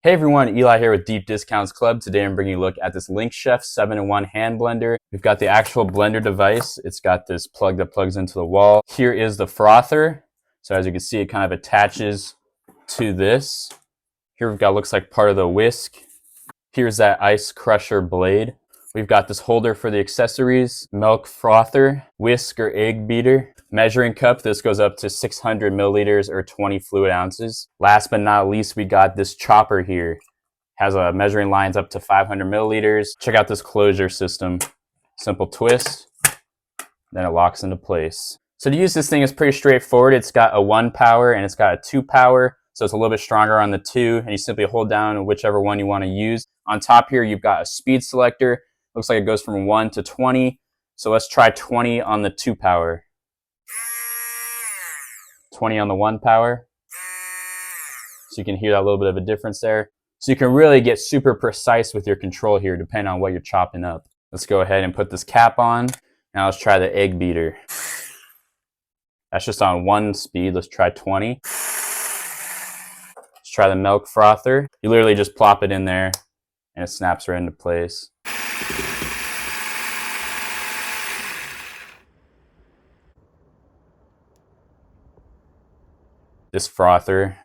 Hey everyone, Eli here with Deep Discounts Club. Today I'm bringing you a look at this LINKChef 7-in-1 hand blender. We've got the actual blender device. It's got this plug that plugs into the wall. Here is the frother. So as you can see, it kind of attaches to this. Here we've got, looks like part of the whisk. Here's that ice crusher blade. We've got this holder for the accessories, milk frother, whisk or egg beater, measuring cup. This goes up to 600 milliliters or 20 fluid ounces. Last but not least, we got this chopper here. Has a measuring lines up to 500 milliliters. Check out this closure system. Simple twist, then it locks into place. So to use this thing is pretty straightforward. It's got a 1 power and it's got a 2 power. So it's a little bit stronger on the 2, and you simply hold down whichever one you want to use. On top here, you've got a speed selector. Looks like it goes from 1 to 20. So let's try 20 on the 2 power. 20 on the 1 power. So you can hear that little bit of a difference there. So you can really get super precise with your control here depending on what you're chopping up. Let's go ahead and put this cap on. Now let's try the egg beater. That's just on 1 speed. Let's try 20. Let's try the milk frother. You literally just plop it in there and it snaps right into place. This frother.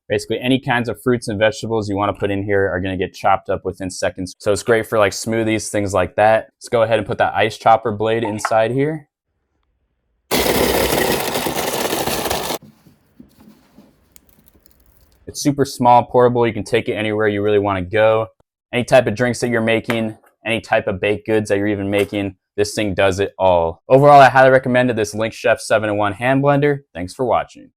Basically any kinds of fruits and vegetables you want to put in here are going to get chopped up within seconds. So it's great for like smoothies, things like that. Let's go ahead and put that ice chopper blade inside here. It's super small, portable. You can take it anywhere you really want to go. Any type of drinks that you're making, any type of baked goods that you're even making, this thing does it all. Overall, I highly recommend this LINKChef 7-in-1 hand blender. Thanks for watching.